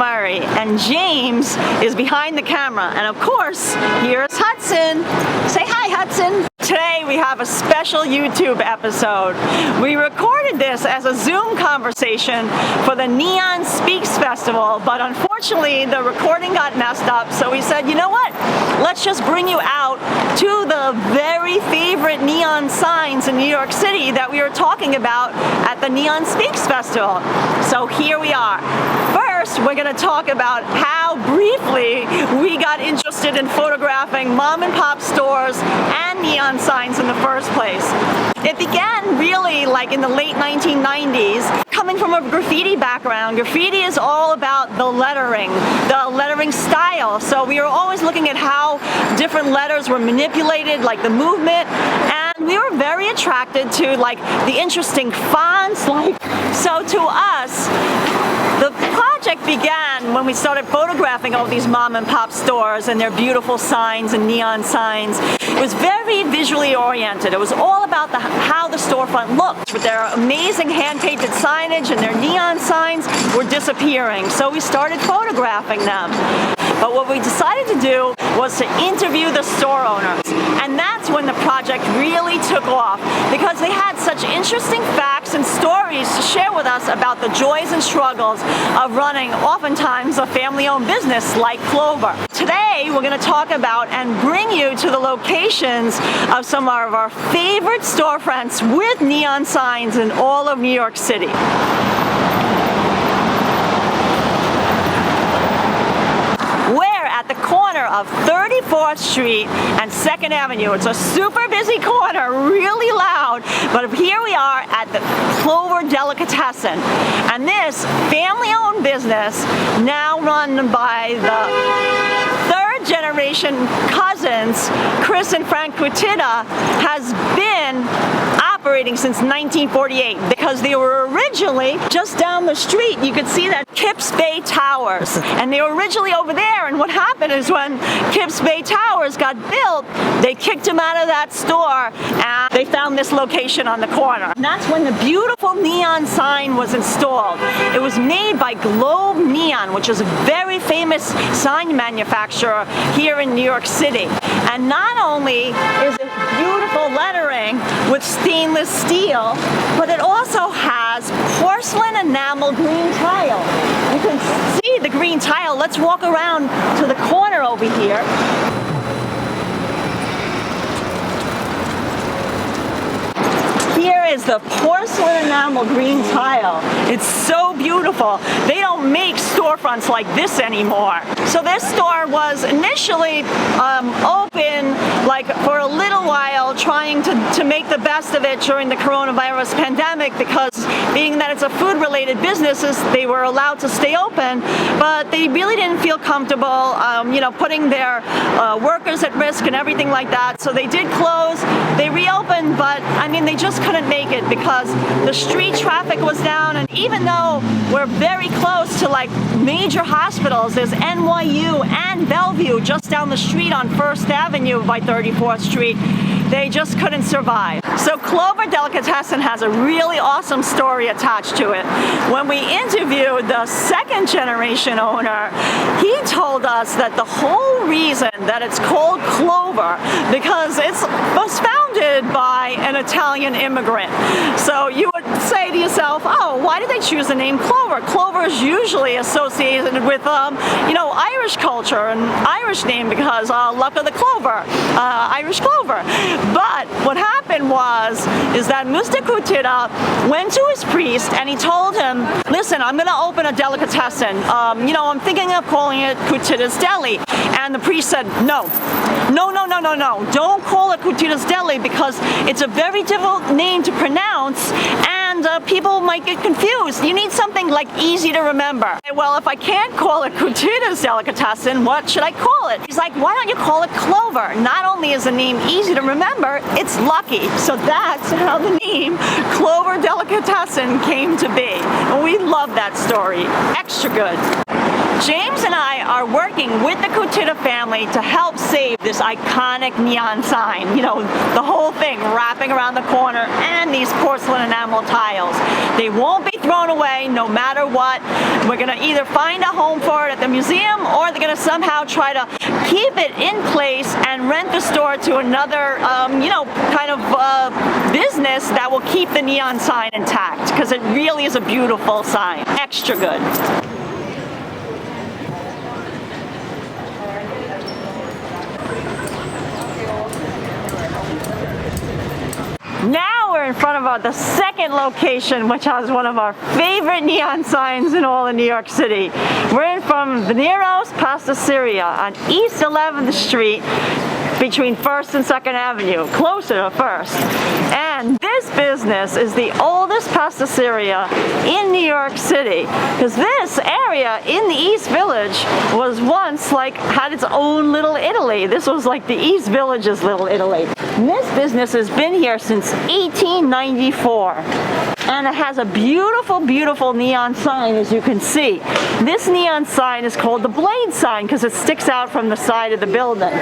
Murray, and James is behind the camera. And of course, here's Hudson. Say hi, Hudson. Today we have a special YouTube episode. We recorded this as a Zoom conversation for the Neon Speaks Festival, but unfortunately the recording got messed up, so we said, you know what? Let's just bring you out to the very favorite neon signs in New York City that we were talking about at the Neon Speaks Festival. So here we are. First, we're going to talk about how briefly we got interested in photographing mom and pop stores and neon signs in the first place. It began really like in the late 1990s. Coming from a graffiti background, graffiti is all about the lettering style. So we were always looking at how different letters were manipulated, like the movement, and we were very attracted to like the interesting fonts. So to us, the project began when we started photographing all these mom and pop stores and their beautiful signs and neon signs. It was very visually oriented. It was all about how the storefront looked. With their amazing hand-painted signage and their neon signs were disappearing. So we started photographing them. But what we decided to do was to interview the store owners. And that's when the project really took off, because they had such interesting facts and stories to share with us about the joys and struggles of running oftentimes a family-owned business like Clover. Today we're going to talk about and bring you to the locations of some of our favorite storefronts with neon signs in all of New York City. At the corner of 34th Street and 2nd Avenue. It's a super busy corner, really loud, but here we are at the Clover Delicatessen. And this family-owned business, now run by the third generation cousins, Chris and Frank Kutita, has been operating since 1948, because they were originally just down the street. You could see that Kips Bay Towers, and they were originally over there. And what happened is when Kips Bay Towers got built, they kicked them out of that store and they found this location on the corner. And that's when the beautiful neon sign was installed. It was made by Globe Neon, which is a very famous sign manufacturer here in New York City. And not only is it beautiful lettering with stainless steel, but it also has porcelain enamel green tile. You can see the green tile. Let's walk around to the corner over here. Here is the porcelain enamel green tile. It's so beautiful. They don't make storefronts like this anymore. So this store was initially open like for a little while, trying to make the best of it during the coronavirus pandemic, because being that it's a food-related business, they were allowed to stay open, but they really didn't feel comfortable, putting their workers at risk and everything like that. So they did close. They reopened, but I mean, they just couldn't make it because the street traffic was down. And even though we're very close to like major hospitals, there's NYU and Bellevue just down the street on 1st Avenue by 34th Street, they just couldn't survive. So Clover Delicatessen has a really awesome story attached to it. When we interviewed the second generation owner, he told us that the whole reason that it's called Clover, because it was founded by an Italian immigrant. So you would say to yourself, oh, why did they choose the name Clover? Clover is usually associated with, Irish culture, an Irish name, because luck of the clover, Irish clover. But what happened is that Mr. Kutita went to his priest and he told him, listen, I'm going to open a delicatessen. I'm thinking of calling it Kutita's Deli. And the priest said, no. Don't call it Kutita's Deli, because it's a very difficult name to pronounce and people might get confused. You need something like easy to remember. Well, if I can't call it Kutita's Delicatessen, what should I call it? He's like, why don't you call it Clover? Not only is the name easy to remember, it's lucky. So that's how the name Clover Delicatessen came to be. And we love that story. Extra good. James and I are working with the Kutita family to help save this iconic neon sign. You know, the whole thing wrapping around the corner and these porcelain enamel tiles. They won't be thrown away no matter what. We're going to either find a home for it at the museum, or they're going to somehow try to keep it in place and rent the store to another, you know, kind of business that will keep the neon sign intact, because it really is a beautiful sign. Extra good. Now we're in front of the second location, which has one of our favorite neon signs in all of New York City. We're in from Veniero's Pasticceria on East 11th Street, between 1st and 2nd Avenue, closer to 1st. And this business is the oldest pasticceria in New York City, because this area in the East Village was once like, had its own little Italy. This was like the East Village's little Italy. And this business has been here since 1894. And it has a beautiful, beautiful neon sign, as you can see. This neon sign is called the Blade sign because it sticks out from the side of the building.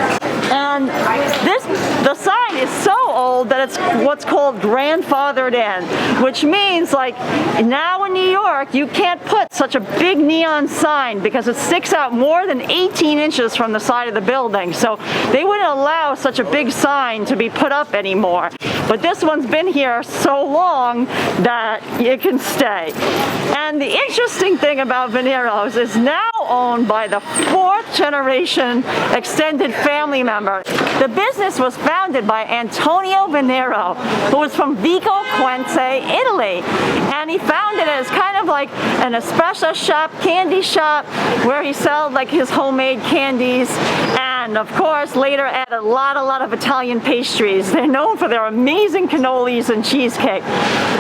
And the sign is so old that it's what's called grandfathered in, which means like now in New York, you can't put such a big neon sign because it sticks out more than 18 inches from the side of the building. So they wouldn't allow such a big sign to be put up anymore. But this one's been here so long that it can stay. And the interesting thing about Veniero's is now owned by the 4th generation extended family member. The business was founded by Antonio Veniero, who was from Vico Quente, Italy. And he founded it as kind of like an espresso shop, candy shop, where he sold like his homemade candies. And of course, later added a lot of Italian pastries. They're known for their amazing cannolis and cheesecake.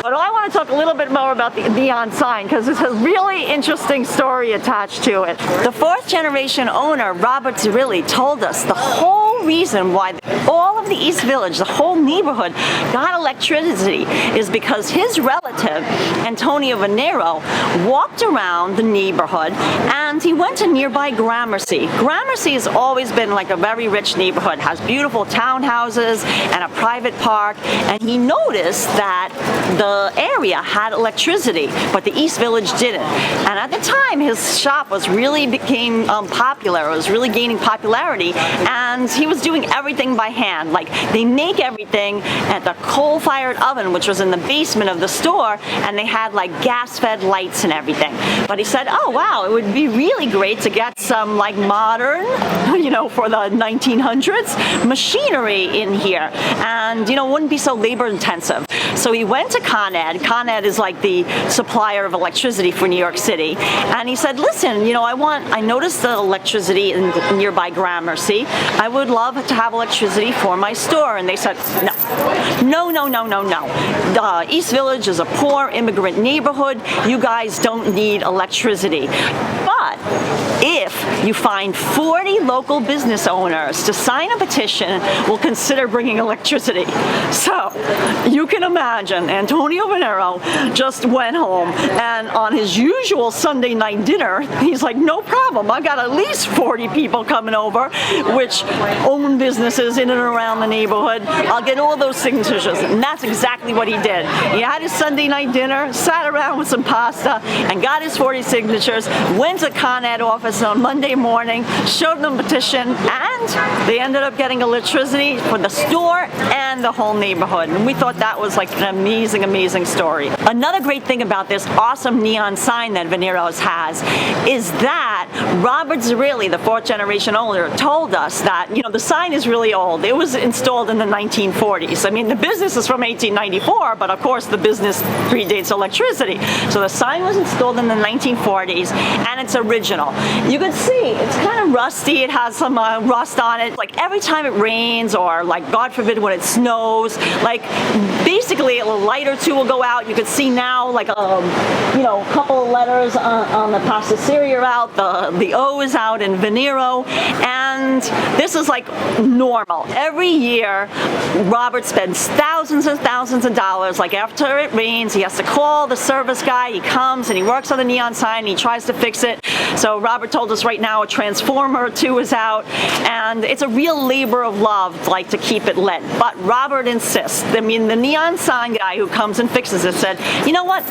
But I want to talk a little bit more about the neon sign because it's a really interesting story attached to it. The 4th generation owner, Robert Zerilli, told us the whole reason why all of the East Village, the whole neighborhood, got electricity is because his relative, Antonio Veniero, walked around the neighborhood and he went to nearby Gramercy. Gramercy has always been like a very rich neighborhood, has beautiful townhouses and a private park, and he noticed that the area had electricity, but the East Village didn't. And at the time, his shop became popular. It was really gaining popularity, and he was doing everything by hand. Like, they make everything at the coal-fired oven, which was in the basement of the store, and they had like gas-fed lights and everything. But he said, oh wow, it would be really great to get some like modern, you know, for the 1900s, machinery in here, and you know, wouldn't be so labor intensive. So he went to Con Ed. Con Ed is like the supplier of electricity for New York City, and he said, listen, you know, I noticed the electricity in nearby Gramercy. I would love to have electricity for my store. And they said, no. East Village is a poor immigrant neighborhood. You guys don't need electricity. But if you find 40 local business owners to sign a petition, we'll consider bringing electricity. So you can imagine Antonio Veniero just went home, and on his usual Sunday night dinner, he's like, no problem, I got at least 40 people coming over, which own businesses in and around the neighborhood. I'll get all those signatures. And that's exactly what he did. He had his Sunday night dinner, sat around with some pasta, and got his 40 signatures, went to Con Ed office on Monday morning, showed them the petition, and they ended up getting electricity for the store and the whole neighborhood. And we thought that was like an amazing, amazing story. Another great thing about this awesome neon sign that Veniero's has is that Robert Zerilli, the 4th generation owner, told us that, you know, the sign is really old. It was installed in the 1940s. I mean, the business is from 1894, but of course the business predates electricity. So the sign was installed in the 1940s, and it's original. You can see it's kind of rusty. It has some rust on it. Like every time it rains, or like God forbid when it snows, like basically a light or two will go out. You can see now like you know, a couple of letters on the Pasticceria out. The O is out in Veniero, and this is like normal. Every year, Robert spends thousands and thousands of dollars. Like after it rains, he has to call the service guy. He comes and he works on the neon sign. And he tries to fix it. So Robert told told us right now a transformer or two is out, and it's a real labor of love, like, to keep it lit. But Robert insists. I mean, the neon sign guy who comes and fixes it said, you know what?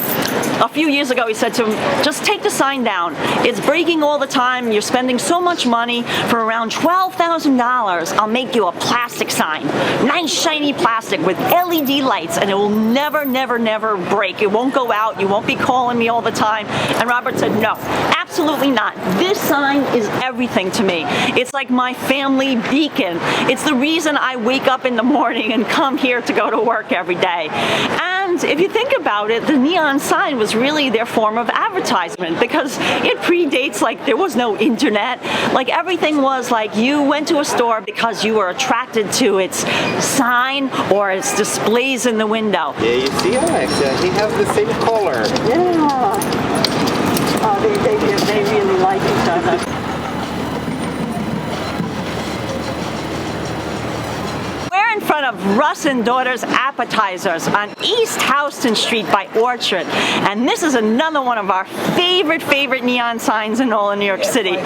A few years ago, he said to him, just take the sign down. It's breaking all the time. You're spending so much money. For around $12,000, I'll make you a plastic sign. Nice, shiny plastic with LED lights, and it will never, never, never break. It won't go out. You won't be calling me all the time. And Robert said, no, absolutely not. This sign is everything to me. It's like my family beacon. It's the reason I wake up in the morning and come here to go to work every day. And if you think about it, the neon sign was really their form of advertisement, because it predates, like, there was no internet. Like, everything was like you went to a store because you were attracted to its sign or its displays in the window. Yeah, you see, Alex, he has the same color. Yeah. Oh, they really like each other. In front of Russ and Daughters Appetizers on East Houston Street by Orchard. And this is another one of our favorite neon signs in all of New York City.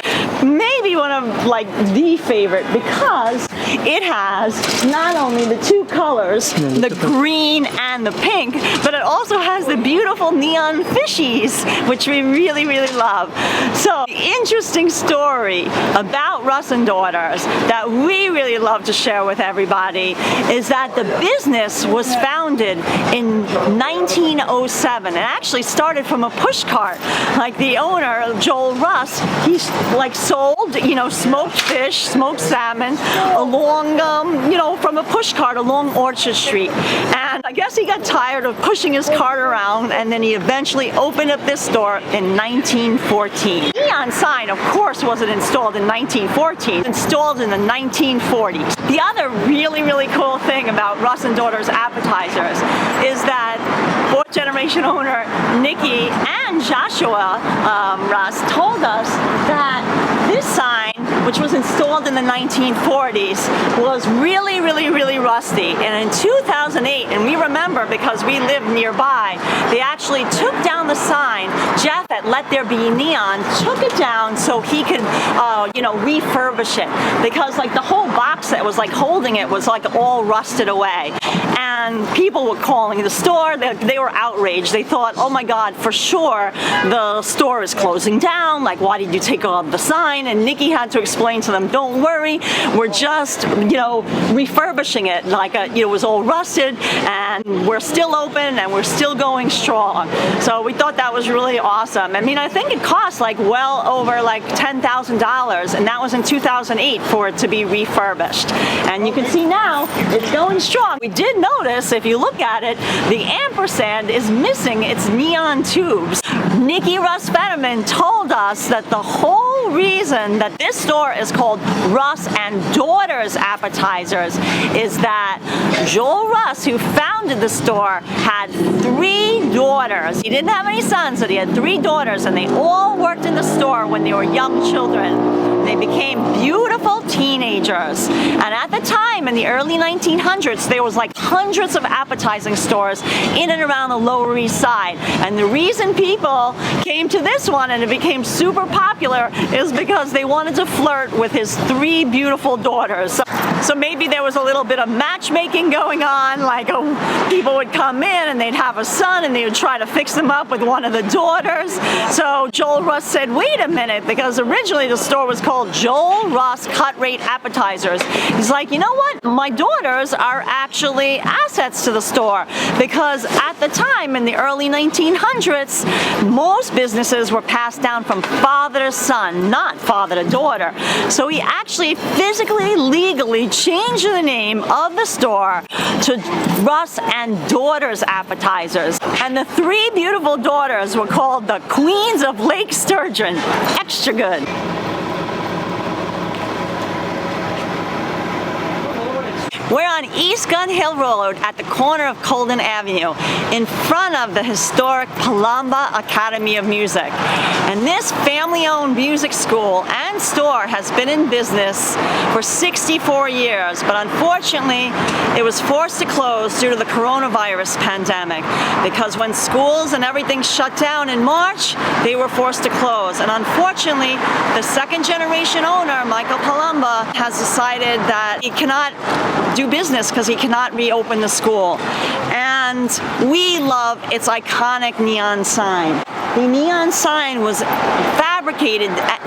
Maybe one of, like, the favorite, because it has not only the two colors, the green and the pink, but it also has the beautiful neon fishies, which we really, really love. So, interesting story about Russ and Daughters that we really love to share with everybody is that the business was founded in 1907. It actually started from a push cart. Like, the owner, Joel Russ, he, like, sold, you know, smoked fish, smoked salmon along, you know, from a push cart along Orchard Street. And I guess he got tired of pushing his cart around, and then he eventually opened up this store in 1914. The neon sign, of course, wasn't installed in 1914. It was installed in the 1940s. The other really, really cool thing about Russ and Daughters Appetizers is that fourth generation owner Nikki and Joshua Russ told us that this sign, which was installed in the 1940s, was really, really, really rusty. And in 2008, and we remember because we live nearby, they actually took down the sign. Jeff at Let There Be Neon took it down so he could, you know, refurbish it, because, like, the whole box that was, like, holding it was, like, all rusted away. And people were calling the store. They were outraged. They thought, oh my God, for sure the store is closing down. Like, why did you take off the sign? And Nikki had to explain to them, don't worry, we're just, you know, refurbishing it. Like, you know, it was all rusted, and we're still open, and we're still going strong. So we thought that was really awesome. I mean, I think it cost, like, well over, like, $10,000, and that was in 2008 for it to be refurbished. And you can see now it's going strong. We did notice, if you look at it, the ampersand is missing its neon tubes. Nikki Russ Fetterman told us that the whole reason that this store is called Russ and Daughters Appetizers is that Joel Russ, who founded the store, had 3 daughters. He didn't have any sons, but he had 3 daughters, and they all worked in the store when they were young children. They became beautiful teenagers. And at the time, in the early 1900s, there was, like, hundreds of appetizing stores in and around the Lower East Side. And the reason people came to this one and it became super popular is because they wanted to flirt with his 3 beautiful daughters. So maybe there was a little bit of matchmaking going on, like, people would come in and they'd have a son and they would try to fix them up with one of the daughters. So Joel Russ said, wait a minute, because originally the store was called Joel Russ Cut Rate Appetizers. He's like, you know what? My daughters are actually assets to the store, because at the time in the early 1900s, most businesses were passed down from father to son, not father to daughter. So he actually physically, legally changed the name of the store to Russ and Daughters Appetizers. And the 3 beautiful daughters were called the Queens of Lake Sturgeon. Extra good. We're on East Gun Hill Road at the corner of Colden Avenue in front of the historic Palomba Academy of Music. And this family-owned music school and store has been in business for 64 years, but unfortunately it was forced to close due to the coronavirus pandemic, because when schools and everything shut down in March, they were forced to close. And unfortunately, the second generation owner, Michael Palomba, has decided that he cannot do business because he cannot reopen the school. And we love its iconic neon sign. The neon sign was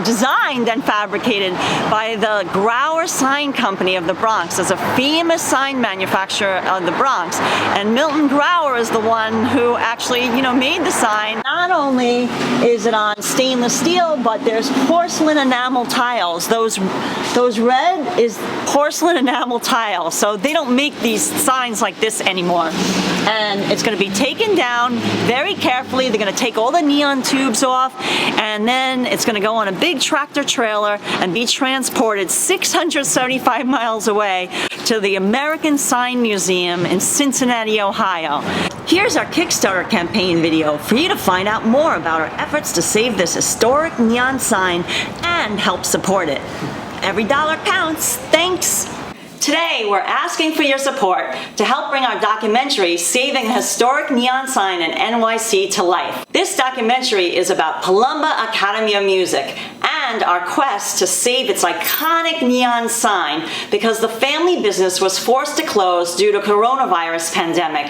designed and fabricated by the Grauer Sign Company of the Bronx. It's a famous sign manufacturer of the Bronx. And Milton Grauer is the one who actually, made the sign. Not only is it on stainless steel, but there's porcelain enamel tiles. Those red is porcelain enamel tiles. So they don't make these signs like this anymore. And it's going to be taken down very carefully. They're going to take all the neon tubes off, and then it's going to go on a big tractor trailer and be transported 675 miles away to the American Sign Museum in Cincinnati, Ohio. Here's our Kickstarter campaign video for you to find out more about our efforts to save this historic neon sign and help support it. Every dollar counts. Thanks! Today, we're asking for your support to help bring our documentary, Saving the Historic Neon Sign in NYC, to life. This documentary is about Palomba Academy of Music and our quest to save its iconic neon sign because the family business was forced to close due to coronavirus pandemic.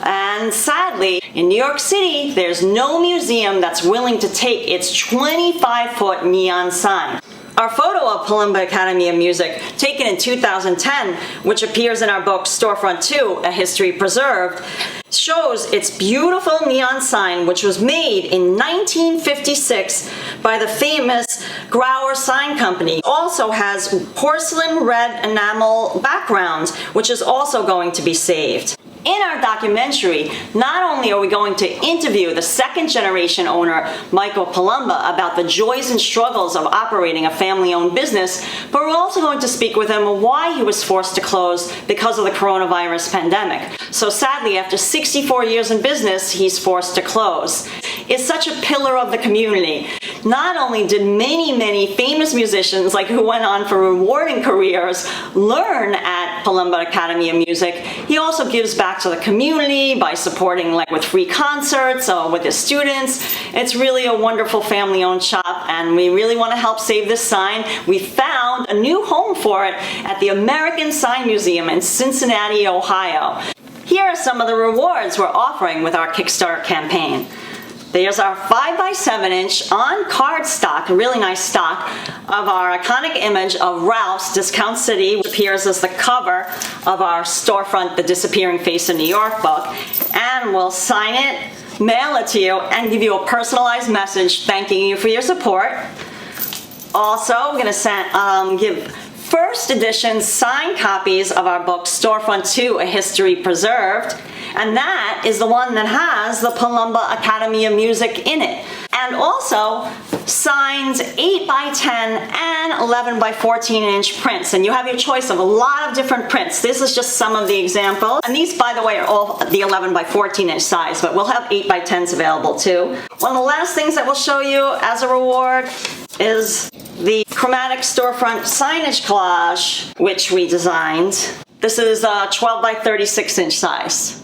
And sadly, in New York City, there's no museum that's willing to take its 25-foot neon sign. Our photo of Palomba Academy of Music, taken in 2010, which appears in our book Storefront 2, A History Preserved, shows its beautiful neon sign, which was made in 1956 by the famous Grauer Sign Company. It also has porcelain red enamel background, which is also going to be saved. In our documentary, not only are we going to interview the second generation owner, Michael Palomba, about the joys and struggles of operating a family-owned business, but we're also going to speak with him on why he was forced to close because of the coronavirus pandemic. So sadly, after 64 years in business, he's forced to close. It's such a pillar of the community. Not only did many famous musicians, who went on for rewarding careers, learn at Palomba Academy of Music, he also gives back to the community by supporting with free concerts or with his students. It's really a wonderful family-owned shop, and we really want to help save this sign. We found a new home for it at the American Sign Museum in Cincinnati, Ohio. Here are some of the rewards we're offering with our Kickstarter campaign. There's our 5x7-inch on cardstock, a really nice stock, of our iconic image of Russ, Discount City, which appears as the cover of our Storefront, The Disappearing Face of New York book. And we'll sign it, mail it to you, and give you a personalized message thanking you for your support. Also, we're going to give first edition signed copies of our book Storefront 2, A History Preserved. And that is the one that has the Palomba Academy of Music in it. And also signs 8x10 and 11x14-inch prints. And you have your choice of a lot of different prints. This is just some of the examples. And these, by the way, are all the 11x14-inch size, but we'll have 8x10s available too. One of the last things that we'll show you as a reward is the chromatic storefront signage collage, which we designed. This is a 12x36-inch size.